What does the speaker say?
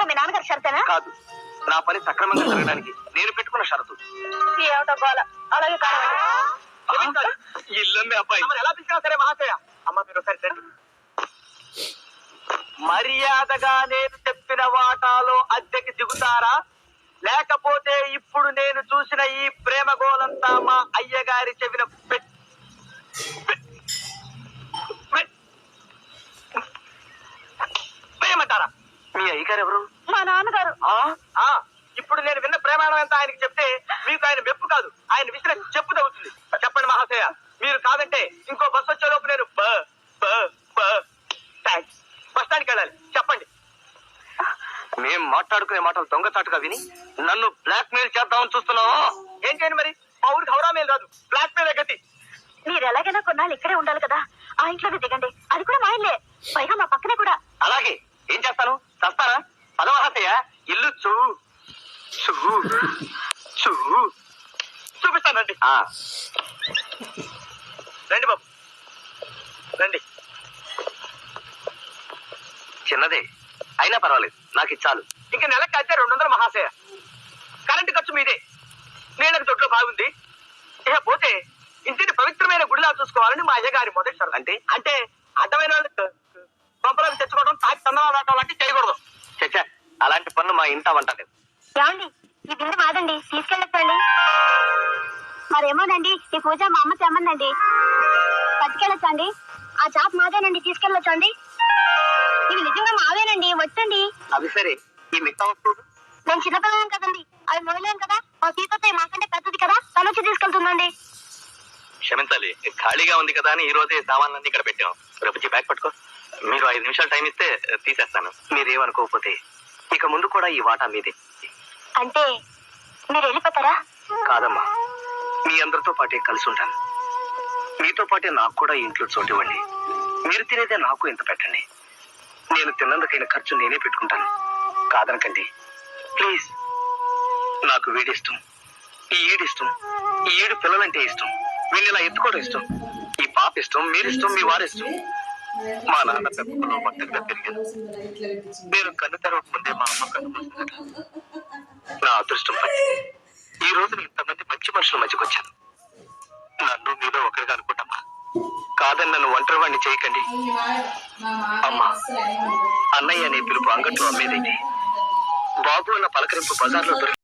మీ నాన్నగారి షరతేనా? కాదు, నా పని సక్రమంగా జరగడానికి నేను పెట్టుకున్న షరతు. ఏమిటో గోల. అలాగే కానివ్వండి. ఇల్లమ్మే అబ్బాయి ఎలా పిలిచినా సరే మహాశయ. అమ్మ మీరు ఒకసారి రండి. మర్యాదగా నేను చెప్పిన వాటాలో అద్దెకి దిగుతారా, లేకపోతే ఇప్పుడు నేను చూసిన ఈ ప్రేమ గోలంతా మా అయ్యగారి చెవిన ప్రేమంటారా? మీ అయ్యగారు ఎవరు? మా నాన్నగారు. ఇప్పుడు నేను విన్న ప్రేమాణం ఎంత ఆయనకి చెప్తే మీకు ఆయన మెప్పు కాదు, ఆయన విసిరే చెప్పు తగ్గుతుంది. చెప్పండి మహాశయ, మీరు కాదంటే ఇంకో బస్సు వచ్చే లోపు నేను బస్ స్టాండ్కి వెళ్ళాలి. చెప్పండి. మేం మాట్లాడుకునే మాటలు దొంగచాటుగా విని నన్ను బ్లాక్ మెయిల్ చేద్దామని చూస్తున్నావా? ఏం చేయండి మరి, మా ఊరికి హౌరా మెయిల్ రాదు, బ్లాక్ మెయిల్ గతి. మీరు ఎలాగైనా కొన్నాళ్ళు ఇక్కడే ఉండాలి కదా, ఆ ఇంట్లోనే దిగండి. అది కూడా మా ఇల్లే, పైగా మా పక్కనే కూడా. అలాగే, ఏం చేస్తాను, చస్తారా? పదవహతయ్య, ఇల్లు చూపిస్తానండి. రండి బాబు రండి. చిన్నదే అయినా పర్వాలేదు, నాకు ఇచ్చాలు. ఇంకా నెలకి అయితే 200 మహాశయ. కరెంటు ఖర్చు మీదే, నీళ్ళకి తొట్లో బాగుంది. ఇక పోతే ఇంటిని పవిత్రమైన గుడిలా చూసుకోవాలని మా అయ్యగారి మొదటి షరతు. అంటే అడ్డమైన పంపలకు తెచ్చుకోవడం, తాకి తందనాలు ఆడటం లాంటి చేయకూడదు. చచ్చా, అలాంటి పనులు మా ఇంట వంటలేదు. ఏమండి, ఈ బిందు మాదండి, తీసుకెళ్ళొచ్చండి. మరేమోనండి, ఈ పూజ మా అమ్మ తెమ్మందండి. పట్టుకెళ్ళొచ్చండి. ఆ చాప్ మాదేనండి, తీసుకెళ్ళొచ్చండి. ఇవి నిజంగా మావేనండి, వచ్చండి. అవి సరే, ఈ మిగతా వస్తువులు? నేను చిన్నపిల్లలం కదండి, అవి మోయలేం కదా. మా సీతతో మాకంటే పెద్దది కదా, తను వచ్చి తీసుకెళ్తుందండి. క్షమించాలి, ఖాళీగా ఉంది కదా అని ఈ రోజే సామాన్లన్నీ ఇక్కడ పెట్టాం. రేపు బ్యాగ్ పట్టుకో. మీరు 5 నిమిషాలు టైం ఇస్తే తీసేస్తాను. మీరేమనుకోకపోతే ఇక ముందు కూడా ఈ వాటా మీదే. అంటే మీరు వెళ్ళిపోతారా? కాదమ్మా, మీ అందరితో పాటే కలిసి ఉంటాను. మీతో పాటే నాకు కూడా ఇంట్లో చోటు ఇవ్వండి. మీరు తినేదే నాకు ఇంత పెట్టండి. నేను తిన్నందుకైన ఖర్చు నేనే పెట్టుకుంటాను, కాదనకండి ప్లీజ్. నాకు వీడిష్టం, ఈ ఈడిష్టం, ఈ 7 పిల్లలంటే ఇష్టం, వీళ్ళు ఇలా ఎత్తుకోవడం ఇష్టం. ఈ పాప ఇష్టం, మీరిష్టం, మీ వారిష్టం. మా నాన్న పెద్దలో మొత్తంగా పెరిగారు. నేను కన్ను తెరవక ముందే మా అమ్మ కన్ను మూసిందట. నా అదృష్టం పట్టి ఈ రోజు ఇంతమంది మంచి మనుషుల మధ్యకి వచ్చాను. నన్ను మీలో ఒకరిగా అనుకుంటామా? కాదని నన్ను ఒంటరి వాడిని చేయకండి. అమ్మా, అన్నయ్య అనే పిలుపు అంగట్లో అమ్మేదైతే, బాబు అన్న పలకరింపు బజార్లో దొరికి